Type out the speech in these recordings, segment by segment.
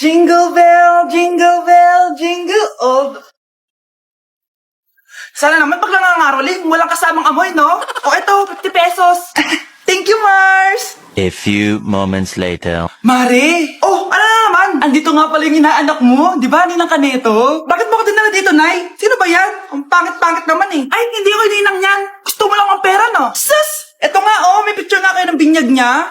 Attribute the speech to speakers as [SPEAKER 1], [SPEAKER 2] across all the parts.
[SPEAKER 1] jingle bell, jingle all. Sana naman pag nangangaroling, walang kasamang amoy, no? O eto, 50 pesos. Thank you, Mars!
[SPEAKER 2] A few moments later.
[SPEAKER 1] Mare! Oh, ano na naman? Andito nga pala yung inaanak mo, di ba, Ninang Kaneto? Bakit mo ko dinala dito, Nay? Sino ba yan? Ang pangit-pangit naman eh. Ay, hindi ko ninang yan. Gusto mo lang ang pera, no? Sus! Eto nga, oh, may picture nga kayo ng binyag niya.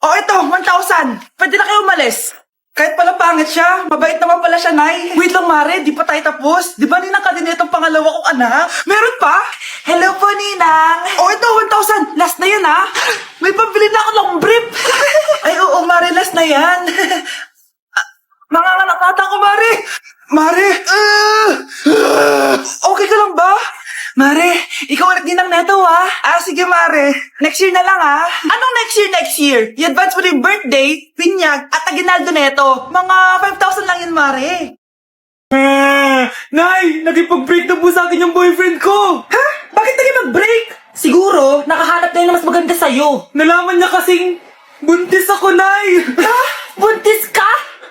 [SPEAKER 1] Oh, eto, 1,000. Pwede na kayo umalis. Kahit pala pangit siya, mabait naman pala siya, Nay. Wait lang, Mare, di pa tayo tapos. Di ba Ninang Kaneto ang pangalawa kong anak? Meron pa? Hello po, Ninang. Oh, ito, 1,000. Last na yan, ha? May pambili na ako long brief. Ay, oo, Mare, last na yan. Manganganak nata ako, Mare. Mare, okay ka lang ba? Mare, ikaw ulit Ninang Neto, ha? Sige, Mare. Next year na lang, ha? Anong next year? I-advance mo na yung birthday, pinyag, at aginaldo neto. Mga 5,000 lang yun, Mare. Nay, nagipag-break na po sa akin yung boyfriend ko. Ha? Bakit nagipag-break? Siguro, nakahanap na yung mas maganda sa'yo. Nalaman niya kasing buntis ako, Nay. Ha? Buntis ka?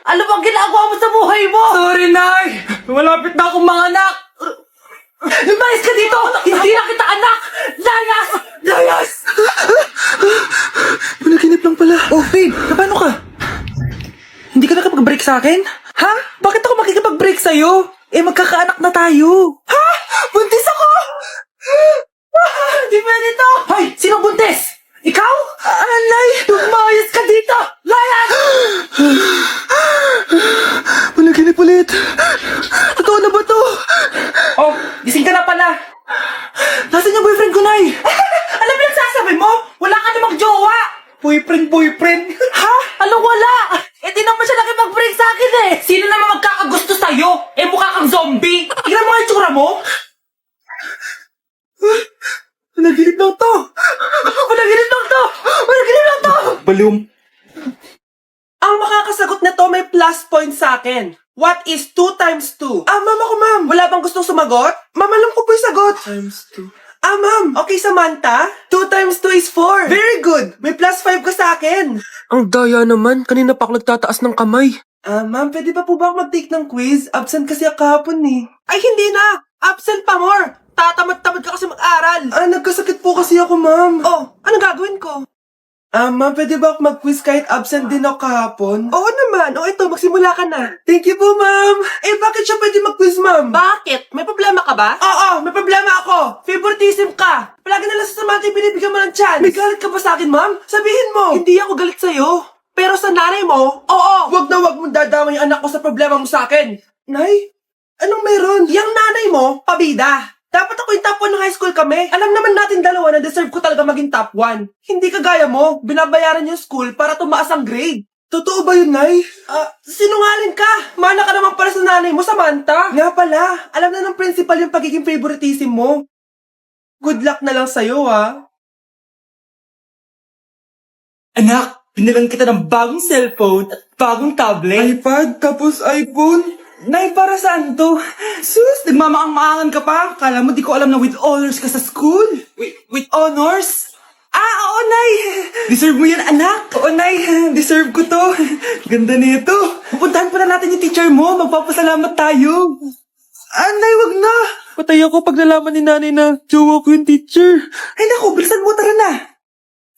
[SPEAKER 1] Ano bang ginagawa mo sa buhay mo? Sorry, Nay. Malapit na akong manganak. Lumayas ka dito! Hindi na kita anak! Layas! Layas! Panaginip lang pala. Oh, babe, paano ka? Hindi ka nakapag-break sa akin? Ha? Bakit ako makikipag-break sa'yo? Magkakaanak na tayo. Ha? Buntis ako! Di pwede to! Hoy! Sino buntis? Ikaw? Alay! Lumayas ka dito! Layas! Panaginip ulit. Totoo na ba to? Oh, gising ka na pala. Nasaan yung boyfriend ko, Nay? Alam mo yung sasabi mo? Wala ka namang jowa. Boyfriend? Ha? Anong wala? Di naman siya nakipag-break sa akin eh. Sino naman magkakagusto sa'yo? Mukha kang zombie. Tignan mo nga yung tsura mo. Panaginip lang to. Balum. Ang makakasagot na to may plus point sa akin. What is 2 times 2? Ma'am ako, ma'am. Wala bang gustong sumagot? Ma'am, alam ko po yung sagot. Times 2. Ma'am. Okay, Samantha. 2 times 2 is 4. Very good. May plus 5 ka sa akin.
[SPEAKER 3] Ang daya naman, kanina pa ako nagtataas ng kamay.
[SPEAKER 1] Ma'am, pwede pa po ba ako mag-take ng quiz? Absent kasi ako kahapon eh. Ay, hindi na. Absent pa more. Tatamad-tamad ka kasi mag-aral. Nagkasakit po kasi ako, ma'am. Oh, ano gagawin ko? Ma'am, pwede ba ako mag-quiz kahit absent din ako kahapon? Oo naman. O ito, magsimula ka na. Thank you po, ma'am. Bakit siya pwede mag-quiz, ma'am? Bakit? May problema ka ba? Oo, may problema ako. Favoritism ka. Palagi na lang sa Samantha binibigyan mo ng chance. May galit ka ba sa akin, ma'am? Sabihin mo. Hindi ako galit sa'yo. Pero sa nanay mo, oo. Wag na wag mong dadama yung anak ko sa problema mo sa akin. Nay, anong meron? Yang nanay mo, pabida. Dapat ako yung top 1 ng high school kami. Alam naman natin dalawa na deserve ko talaga maging top 1. Hindi kagaya mo, binabayaran yung school para tumaas ang grade. Totoo ba yun, Nay? Sinungaling ka. Mana ka naman pala sa nanay mo, Samantha. Nga pala, alam na ng principal yung pagiging favoritism mo. Good luck na lang sa'yo, ha? Anak, binilan kita ng bagong cellphone at bagong tablet. iPad, tapos iPhone? Nay, para saan to? Sus, nagmamaang-maangan ka pa? Kala mo di ko alam na with honors ka sa school? With honors? Oo, Nay. Deserve mo yan, anak. Oo, Nay. Deserve ko to. Ganda nito. Pupuntahan pa na natin yung teacher mo. Magpapasalamat tayo. Nay, wag na.
[SPEAKER 3] Patay ako pag nalaman ni nanay na jowa ko yung teacher.
[SPEAKER 1] Ay, naku, bilisan mo, tara na.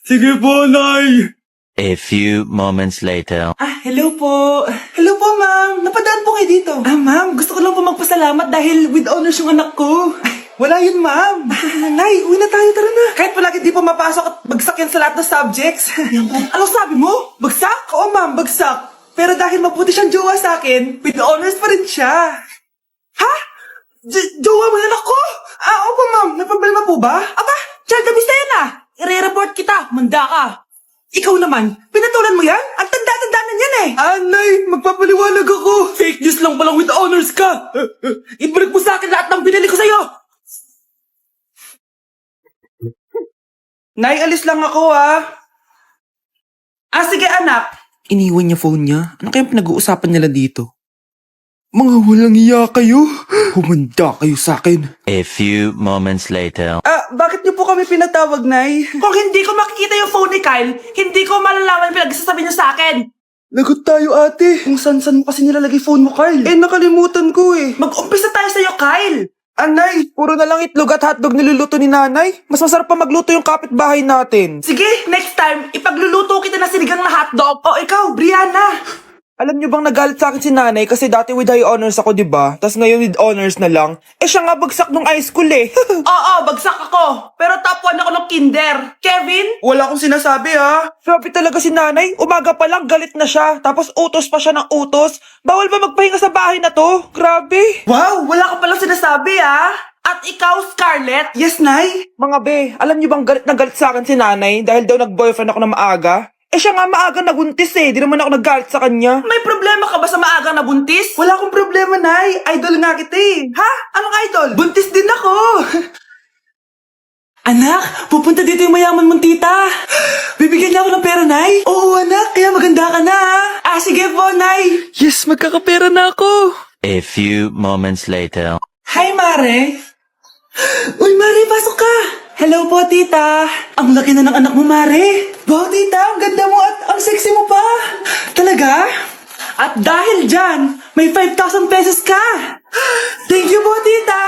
[SPEAKER 3] Sige po, Nay.
[SPEAKER 2] A few moments later.
[SPEAKER 1] Hello po. Hello po, ma'am. Napadaan po kayo dito. Ma'am, gusto ko lang po magpasalamat dahil with honors yung anak ko. Wala yun, ma'am. Nay, uwi na tayo, tara na. Kahit palagi di po mapasok at bagsak yan sa lahat ng subjects. Anong sabi mo? Bagsak? Oo, ma'am, bagsak. Pero dahil mabuti siyang jowa sa akin, with honors pa rin siya. Ha? Jowa mo yan ako? Opo, ma'am. May problema po ba? Aba, child abuse na yan I-report kita. Manda ka. Ikaw naman, pinatulan mo yan? Ang tanda-tanda na yan Nay, magpapaliwanag ako. Fake news lang palang with honors ka. Ibalik mo sa akin lahat ng binili ko sa'yo. Nay, alis lang ako sige anak.
[SPEAKER 3] Iniwan niya phone niya? Ano kayang pinag-uusapan nila dito? Mga walang iya kayo. Humanda kayo sa akin.
[SPEAKER 2] A few moments later.
[SPEAKER 1] Bakit niyo po kami pinatawag, Nay? Kung hindi ko makikita yung phone ni Kyle, hindi ko malalaman pinagsasabi niyo sa akin.
[SPEAKER 3] Lagot tayo, ate. Kung san-san mo kasi nilalagay phone mo, Kyle. Nakalimutan ko eh.
[SPEAKER 1] Mag-umpisa tayo sa'yo, Kyle!
[SPEAKER 3] Anay, puro na lang itlog at hotdog niluluto ni nanay. Mas masarap pa magluto yung kapitbahay natin.
[SPEAKER 1] Sige, next time, ipagluluto kita ng sinigang na hotdog. O ikaw, Brianna!
[SPEAKER 3] Alam niyo bang nagalit sa akin si nanay kasi dati with high honors ako, di ba? Tapos ngayon with honors na lang. Siya nga bagsak nung high school eh.
[SPEAKER 1] Oo, bagsak ako. Pero top 1 ako ng kinder. Kevin?
[SPEAKER 3] Wala akong sinasabi ha. Sabi talaga si nanay, umaga pa lang galit na siya. Tapos utos pa siya ng utos. Bawal ba magpahinga sa bahay na to? Grabe.
[SPEAKER 1] Wow, wala ka palang sinasabi ah. At ikaw, Scarlett?
[SPEAKER 3] Yes, nay. Mga be, alam niyo bang galit na galit sa akin si nanay dahil daw nag-boyfriend ako na maaga? Siya nga maaga nabuntis eh. Di naman ako naggalit sa kanya.
[SPEAKER 1] May problema ka ba sa maagang nabuntis?
[SPEAKER 3] Wala akong problema, nay. Idol nga kita eh.
[SPEAKER 1] Ha? Anong idol? Buntis din ako.
[SPEAKER 4] Anak, pupunta dito yung mayaman mong tita. Bibigyan niya ako ng pera, Nay. Oo, anak, kaya maganda ka na, ha? Sige po, Nay.
[SPEAKER 3] Yes, magkakapera na ako.
[SPEAKER 2] A few moments later.
[SPEAKER 4] Hi, Mare. Uy, Mare, pasok ka. Hello po, tita. Ang laki na ng anak mo, Mare. Wow, tita, ang ganda mo at ang sexy mo pa. Talaga? At dahil dyan, may 5,000 pesos ka. Thank you po, tita.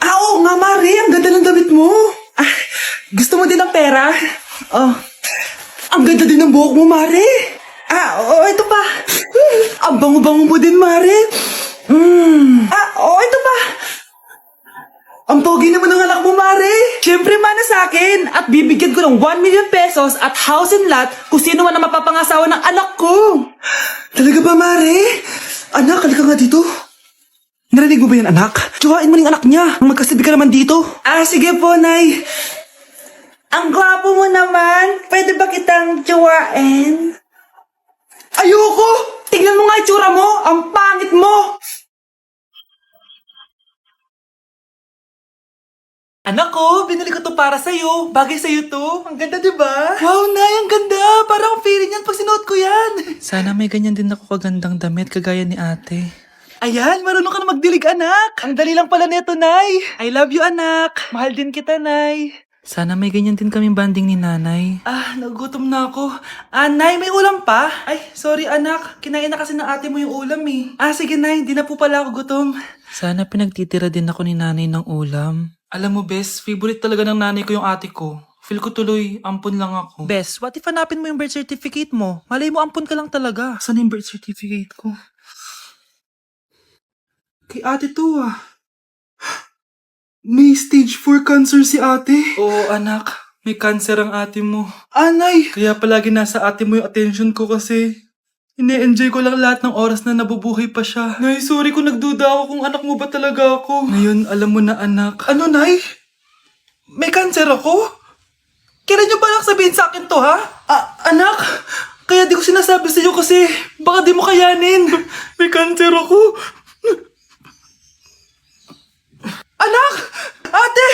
[SPEAKER 4] Oo nga, Mare. Ang ganda ng damit mo. Gusto mo din ng pera? Oh. Ang ganda din ng buhok mo, Mare. Oo, ito pa. Ang bango-bango mo din, Mare. Oo, ito pa. Ang pogi naman ng anak mo, Mare. Siyempre, mana sa akin. At bibigyan ko ng 1 million pesos at house and lot kung sino man ang mapapangasawa ng anak ko. Talaga ba, Mare? Anak, halika nga dito. Narinig mo ba yan, anak? Tsuwain mo rin anak niya. Magkasabi ka naman dito. Sige po, Nay. Ang gwapo mo naman. Pwede ba kitang tsuwain? Ayoko! Tingnan mo nga itsura mo. Ang pangit mo.
[SPEAKER 1] Anak ko, binili ko to para sa'yo. Bagay sa'yo to. Ang ganda, diba?
[SPEAKER 4] Wow, Nay, ang ganda.
[SPEAKER 1] Parang ang feeling yan pag sinuot ko yan.
[SPEAKER 4] Sana may ganyan din ako kagandang damit kagaya ni ate.
[SPEAKER 1] Ayan, marunong ka na magdilig, anak. Ang dali lang pala nito, Nay. I love you, anak. Mahal din kita, Nay.
[SPEAKER 4] Sana may ganyan din kaming banding ni nanay.
[SPEAKER 1] Nagugutom na ako. Nay, may ulam pa? Ay, sorry, anak. Kinain na kasi ng ate mo yung ulam eh. Sige, Nay. Di na po pala ako gutom.
[SPEAKER 4] Sana pinagtitira din ako ni nanay ng ulam.
[SPEAKER 1] Alam mo, Bes, favorite talaga ng nanay ko yung ate ko. Feel ko tuloy, ampun lang ako.
[SPEAKER 4] Bes, what if hanapin mo yung birth certificate mo? Malay mo ampun ka lang talaga.
[SPEAKER 1] Saan yung birth certificate ko? Kay ate to May stage 4 cancer si ate. Oo, anak. May cancer ang ate mo. Anay! Kaya palagi nasa ate mo yung attention ko kasi ine-enjoy ko lang lahat ng oras na nabubuhay pa siya. Nay, sorry kung nagduda ako kung anak mo ba talaga ako. Ngayon, alam mo na, anak. Ano, Nay? May cancer ako? Kailan niyo balak sabihin sa akin to, ha? Anak, kaya di ko sinasabi sa'yo kasi baka di mo kayanin. May cancer ako. Anak! Ate!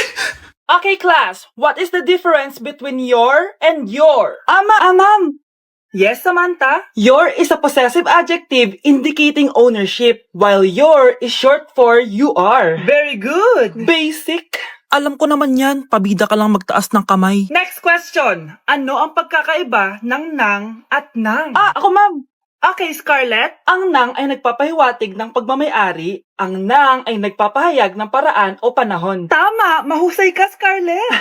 [SPEAKER 5] Okay, class. What is the difference between your and your? Ma'am. Yes, Samantha? Your is a possessive adjective indicating ownership, while your is short for you are. Very good. Basic.
[SPEAKER 4] Alam ko naman yan, pabida ka lang magtaas ng kamay.
[SPEAKER 5] Next question. Ano ang pagkakaiba ng nang at nang?
[SPEAKER 1] Ako, ma'am.
[SPEAKER 5] Okay, Scarlett. Ang nang ay nagpapahiwatig ng pagmamayari. Ang nang ay nagpapahayag ng paraan o panahon. Tama! Mahusay ka, Scarlett.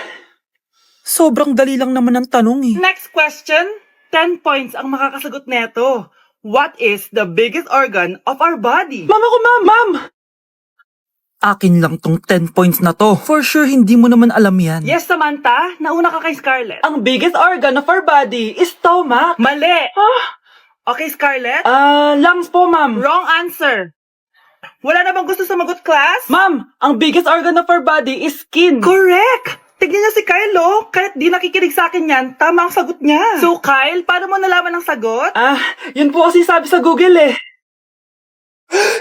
[SPEAKER 4] Sobrang dali lang naman ang tanong eh.
[SPEAKER 5] Next question. 10 points ang makakasagot neto. What is the biggest organ of our body?
[SPEAKER 1] Ma'am ako, ma'am!
[SPEAKER 4] Akin lang tong 10 points na to. For sure, hindi mo naman alam yan.
[SPEAKER 5] Yes, Samantha. Nauna ka kay Scarlett. Ang biggest organ of our body is stomach. Mali. Okay, Scarlett.
[SPEAKER 1] Lungs po, ma'am.
[SPEAKER 5] Wrong answer. Wala na bang gusto sumagot, class?
[SPEAKER 1] Ma'am, ang biggest organ of our body is skin.
[SPEAKER 5] Correct! Tignan niyo si Kyle, oh. Kahit di nakikinig sa akin yan, tama ang sagot niya. So, Kyle, paano mo nalaman ang sagot?
[SPEAKER 1] Yun po kasi sabi sa Google eh.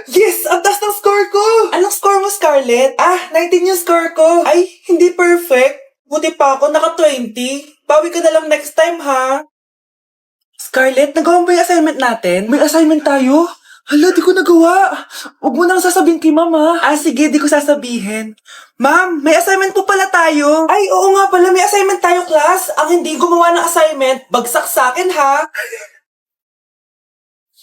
[SPEAKER 1] Yes! Ang taas ng score ko! Anong score mo, Scarlett? 19 yung score ko. Ay, hindi perfect. Buti pa ako, naka 20. Bawi ka na lang next time, ha? Scarlett, nagawa mo ba yung assignment natin? May assignment tayo? Hala, di ko nagawa. Huwag mo nang sasabihin kay mama. Sige, di ko sasabihin. Ma'am, may assignment po pala tayo. Ay, oo nga pala, may assignment tayo, class. Ang hindi gumawa ng assignment, bagsak sa akin, ha?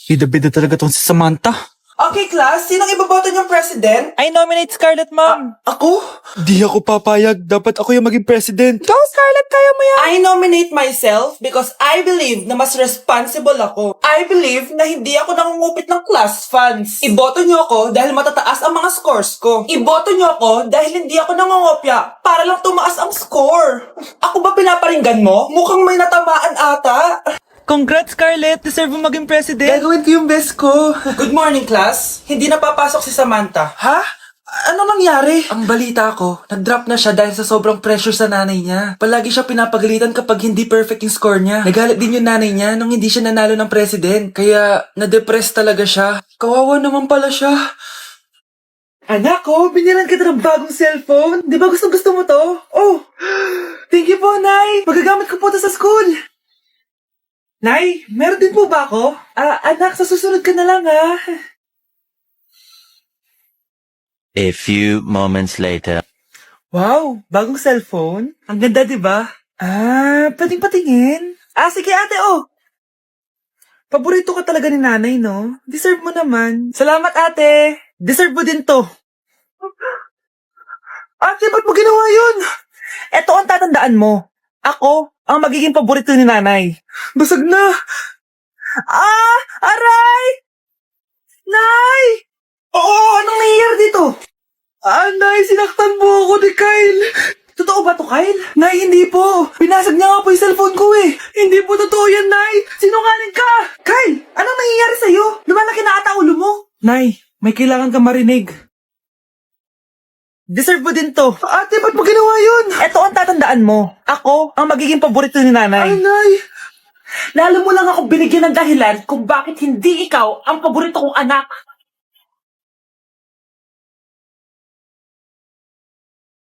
[SPEAKER 3] Bida-bida talaga tong si Samantha.
[SPEAKER 1] Okay, class, sinong iboboto niyong president?
[SPEAKER 3] I nominate Scarlett, ma'am.
[SPEAKER 1] Ako?
[SPEAKER 3] Di ako papayag. Dapat ako yung maging president. Go, Scarlett! Kaya mo yan!
[SPEAKER 1] I nominate myself because I believe na mas responsible ako. I believe na hindi ako nangungupit ng class funds. Iboto niyo ako dahil matataas ang mga scores ko. Iboto niyo ako dahil hindi ako nangungopya para lang tumaas ang score. Ako ba pinaparinggan mo? Mukhang may natamaan ata.
[SPEAKER 3] Congrats, Scarlett! Deserve mo maging president.
[SPEAKER 1] Gagawin ko yung best ko. Good morning, class. Hindi na papasok si Samantha. Ha? Ano nangyari? Ang balita ko, nag-drop na siya dahil sa sobrang pressure sa nanay niya. Palagi siya pinapagalitan kapag hindi perfect yung score niya. Nagalit din yung nanay niya nung hindi siya nanalo ng president. Kaya, na-depress talaga siya. Kawawa naman pala siya. Anak ko, binilan kita ng bagong cellphone. Di ba gusto mo to? Oh, thank you po, Nay. Magagamit ko po to sa school. Nay, meron din po ba ako? Anak, sa susunod ka na lang, ha?
[SPEAKER 2] A few moments later.
[SPEAKER 3] Wow, bagong cellphone. Ang ganda, di ba?
[SPEAKER 1] Pwedeng patingin?
[SPEAKER 3] Sige, ate, oh. Paborito ka talaga ni nanay, no? Deserve mo naman.
[SPEAKER 1] Salamat, ate.
[SPEAKER 3] Deserve mo din to.
[SPEAKER 1] Ate, ba't mo ginawa yun?
[SPEAKER 3] Eto ang tatandaan mo. Ako ang magiging paborito ni nanay.
[SPEAKER 1] Basag na.
[SPEAKER 3] Aray! Nay!
[SPEAKER 1] Oo, anong nangyayari dito? Nay, sinaktan mo ako ni Kyle. Totoo ba to, Kyle? Nay, hindi po. Pinasag niya nga po yung cellphone ko eh. Hindi po totoo yan, Nay. Sinungaling ka. Kyle, anong nangyayari sa'yo? Lumalaki na ata ulo mo.
[SPEAKER 3] Nay, may kailangan ka marinig. Deserve mo din to.
[SPEAKER 1] Ate, ba't mo ginawa yun?
[SPEAKER 3] Eto ang tatandaan mo. Ako ang magiging paborito ni nanay.
[SPEAKER 1] Nay. Lalo mo lang ako binigyan ng dahilan kung bakit hindi ikaw ang paborito kong anak.